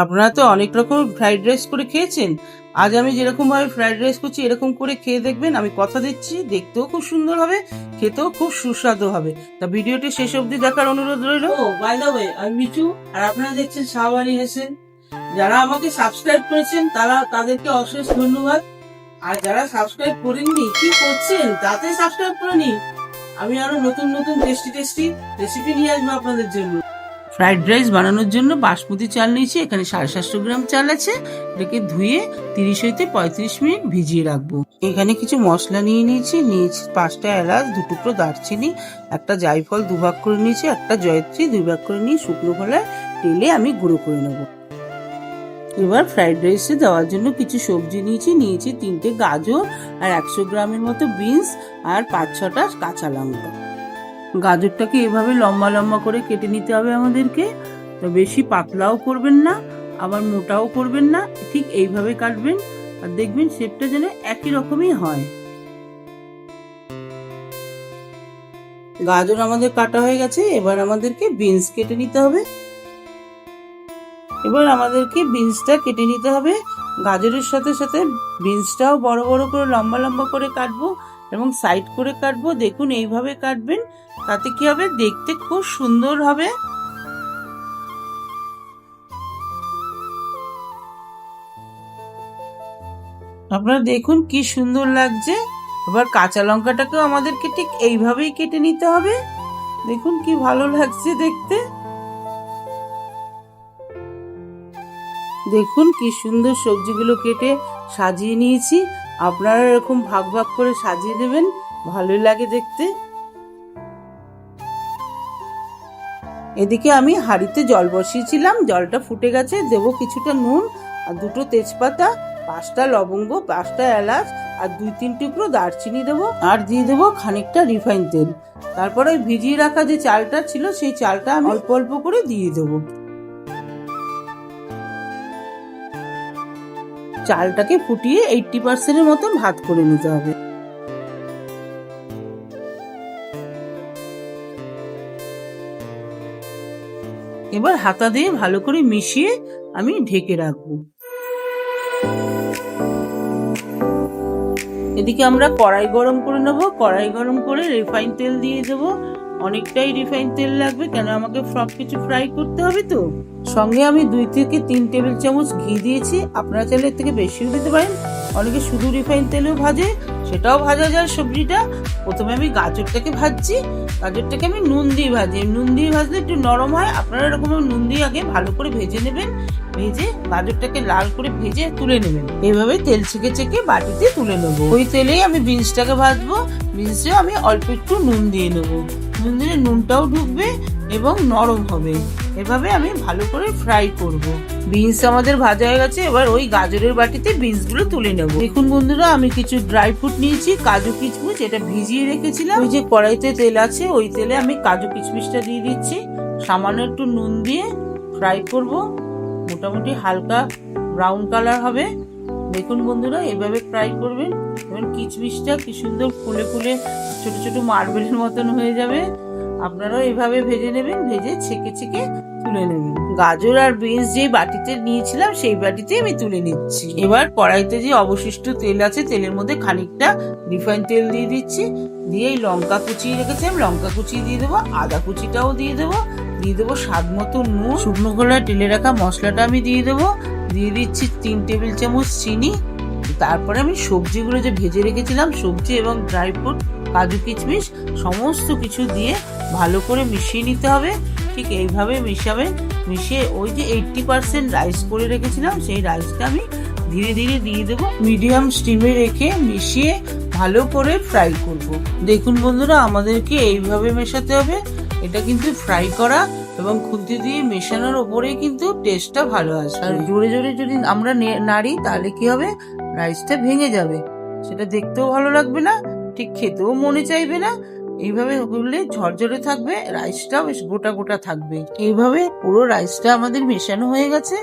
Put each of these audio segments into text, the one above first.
আপনারা তো অনেক রকম ফ্রাইড রাইস করে খেয়েছেন। আজ আমি যেরকম ভাবে ফ্রাইড রাইস করছি এরকম করে খেয়ে দেখবেন। আমি কথা দিচ্ছি, দেখতেও খুব সুন্দর হবে, খেতেও খুব সুস্বাদু হবে। তা ভিডিওটি শেষ অবধি দেখার অনুরোধ রইল। বাই দ্য ওয়ে, আমি মিঠু, আর আপনারা দেখছেন শাহবানি হেসেন। যারা আমাকে সাবস্ক্রাইব করেছেন তাদেরকে অশেষ ধন্যবাদ। আর যারা সাবস্ক্রাইব করেননি, কি করছেন, তাতে সাবস্ক্রাইব করে নিন। আমি আরো নতুন নতুন টেস্টি রেসিপি নিয়ে আসবো আপনাদের জন্য। ফ্রাইড রাইস বানানোর জন্য বাসমতি চাল নিয়েছি। এখানে 750 গ্রাম চাল আছে। এটাকে ধুয়ে 30 হইতে 35 মিনিট ভিজিয়ে রাখবো। এখানে কিছু মশলা নিয়েছি 5টা এলাচ, 2 টুকরো দারচিনি, একটা জায়ফল 2 ভাগ করে নিয়েছি, একটা জয়ত্রী 2 ভাগ করে নিয়ে শুকনো খোলায় তেলে আমি গুঁড়ো করে নেবো। এবার ফ্রাইড রাইসে দেওয়ার জন্য কিছু সবজি নিয়েছি 3টে গাজর আর 100 গ্রামের মতো বিনস আর 5-6টা কাঁচা লঙ্কা। গাজরটাকে এভাবে লম্বা লম্বা করে কেটে নিতে হবে আমাদেরকে। তো বেশি পাতলাও করবেন না, আবার মোটাও করবেন না, ঠিক এইভাবে কাটবেন। আর দেখবেন শেপটা যেন একই রকমই হয়। গাজর আমাদের কাটা হয়ে গেছে। এবার আমাদেরকে বিনস কেটে নিতে হবে। গাজরের সাথে সাথে বিনসটাও বড় বড় করে লম্বা লম্বা করে কাটবো এবং সাইড করে কাটবো। দেখুন এইভাবে কাটবেন, তাতে কি হবে, দেখতে খুব সুন্দর হবে। আপনারা দেখুন কি সুন্দর লাগছে। এবার কাঁচা লঙ্কাটাকেও আমাদেরকে ঠিক এইভাবেই কেটে নিতে হবে। দেখুন কি ভালো লাগছে দেখতে। দেখুন কি সুন্দর সবজিগুলো কেটে সাজিয়ে নিয়েছি। আপনারা এরকম ভাগ ভাগ করে সাজিয়ে দেবেন, ভালোই লাগে দেখতে। এদিকে আমি হাঁড়িতে জল বসিয়েছিলাম, জলটা ফুটে গেছে। দেবো কিছুটা নুন আর 2টো তেজপাতা, 5টা লবঙ্গ, 5টা এলাচ আর 2-3 টুকরো দারচিনি দেবো। আর দিয়ে দেবো খানিকটা রিফাইন তেল। তারপরে ভিজিয়ে রাখা যে চালটা ছিল সেই চালটা আমি অল্প অল্প করে দিয়ে দেবো। চালটাকে ফুটিয়ে 80% মতন ভাত করে নিতে হবে। এবার হাতা দিয়ে ভালো করে মিশিয়ে আমি ঢেকে রাখবো। এদিকে আমরা কড়াই গরম করে নেবো। কড়াই গরম করে রিফাইন তেল দিয়ে দেবো। অনেকটাই রিফাইন তেল লাগবে, কেন আমাকে সব কিছু ফ্রাই করতে হবে। তো সঙ্গে আমি 2 থেকে 3 টেবিল চামচ ঘি দিয়েছি। আপনারা চাইলে এর থেকে বেশিও দিতে পারেন। অনেকে শুধু রিফাইন তেলেও ভাজে, সেটাও ভাজা যায় সবজিটা। প্রথমে আমি গাজরটাকে ভাজছি। গাজরটাকে আমি নুন দিয়ে ভাজি। নুন দিয়ে ভাজলে একটু নরম হয়। আপনারা এরকম নুন দিয়ে আগে ভালো করে ভেজে নেবেন। ভেজে গাজরটাকে লাল করে ভেজে তুলে নেবেন। এইভাবে তেল ছেঁকে বাটিতে তুলে নেবো। ওই তেলেই আমি বিনসটাকে ভাজবো। বিনসে আমি অল্প একটু নুন দিয়ে নেবো। নুন দিলে নুনটাও ঢুকবে এবং নরম হবে। এভাবে আমি ভালো করে ফ্রাই করব। বিনস আমাদের ভাজা হয়ে গেছে। এবার ওই গাজরের বাটিতে বিনস গুলো তুলে নেব। দেখুন বন্ধুরা, আমি কিছু ড্রাই ফ্রুট নিয়েছি, কাজু কিশমিশ, এটা ভিজিয়ে রেখেছিলাম। ওই যে কড়াইতে তেল আছে, ওই তেলে আমি কাজু কিশমিশটা দিয়ে দিচ্ছি। সামান্য একটু নুন দিয়ে ফ্রাই করব। মোটামুটি হালকা ব্রাউন কালার হবে। দেখুন বন্ধুরা, এভাবে ফ্রাই করবেন। এবং কিশমিশটা কি সুন্দর ফুলে ফুলে ছোট ছোট মার্বেলের মতন হয়ে যাবে। আপনারাও এভাবে ভেজে নেবেন, ভেজে ছেঁকে তুলে নেবেন। গাজর আর বিনস যে বাটিতে নিয়েছিলাম সেই বাটিতে আমি তুলে নিচ্ছি। এবার কড়াইতে যে অবশিষ্ট তেল আছে, তেলের মধ্যে খানিকটা রিফাইন তেল দিয়ে দিচ্ছি। দিয়ে এই লঙ্কা কুচিয়ে রেখেছিলাম, লঙ্কা কুচিয়ে দিয়ে দেবো। আদা কুচিটাও দিয়ে দেবো স্বাদ মতো নুন। শুকনো খোলায় টেলে রাখা মশলাটা আমি দিয়ে দেবো। দিয়ে দিচ্ছি 3 টেবিল চামচ চিনি। তারপরে আমি সবজিগুলো যে ভেজে রেখেছিলাম, সবজি এবং ড্রাই ফ্রুট, কাজু কিশমিশ সমস্ত কিছু দিয়ে ভালো করে মিশিয়ে নিতে হবে। ঠিক এইভাবে মিশিয়ে ওই যে 80% রাইস করে রেখেছিলাম সেই রাইসটা আমি ধীরে ধীরে দিয়ে দেবো। মিডিয়াম স্টিমে রেখে মিশিয়ে ভালো করে ফ্রাই করব। দেখুন বন্ধুরা, আমাদেরকে এইভাবে মেশাতে হবে। এটা কিন্তু ফ্রাই করা এবং খুন্তি দিয়ে মেশানোর ওপরেই কিন্তু টেস্টটা ভালো আসবে। আর জোরে জোরে যদি আমরা নাড়ি, তাহলে কি হবে, রাইসটা ভেঙে যাবে। সেটা দেখতেও ভালো লাগবে না, ঠিক খেতেও মনে চাইবে না। এইভাবে করলে ঝরঝরে থাকবে, রাইসটাও বেশ গোটা গোটা থাকবে। এইভাবে পুরো রাইসটা আমাদের মেশানো হয়ে গেছে।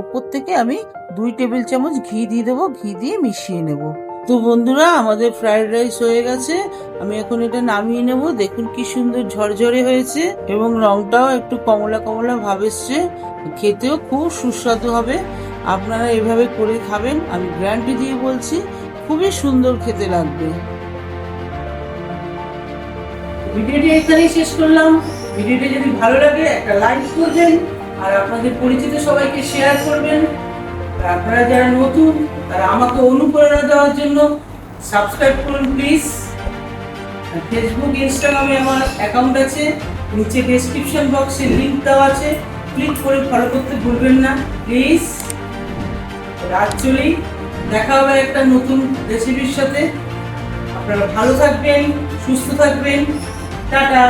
উপর থেকে আমি 2 টেবিল চামচ ঘি দিয়ে দেবো। ঘি দিয়ে মিশিয়ে নেব। তো বন্ধুরা, আমাদের ফ্রাইড রাইস হয়ে গেছে। আমি এখন এটা নামিয়ে নেব। দেখুন কি সুন্দর ঝরঝরে হয়েছে এবং রংটাও একটু কমলা কমলা ভাব এসছে। খেতেও খুব সুস্বাদু হবে। আপনারা এভাবে করে খাবেন, আমি গ্যারান্টি দিয়ে বলছি খুবই সুন্দর খেতে লাগবে। ভিডিওটি এখানেই শেষ করলাম। ভিডিওটি যদি ভালো লাগে একটা লাইক করবেন আর আপনাদের পরিচিত সবাইকে শেয়ার করবেন। আর আপনারা যারা নতুন তারা আমাকে অনুপ্রেরণা দেওয়ার জন্য সাবস্ক্রাইব করুন প্লিজ। ফেসবুক ইনস্টাগ্রামে আমার অ্যাকাউন্ট আছে, নিচে ডেসক্রিপশন বক্সে লিংক দেওয়া আছে, ক্লিক করে ফলো করতে ভুলবেন না প্লিজ। রাত চলেই দেখা হবে একটা নতুন রেসিপির সাথে। আপনারা ভালো থাকবেন, সুস্থ থাকবেন। টাটা।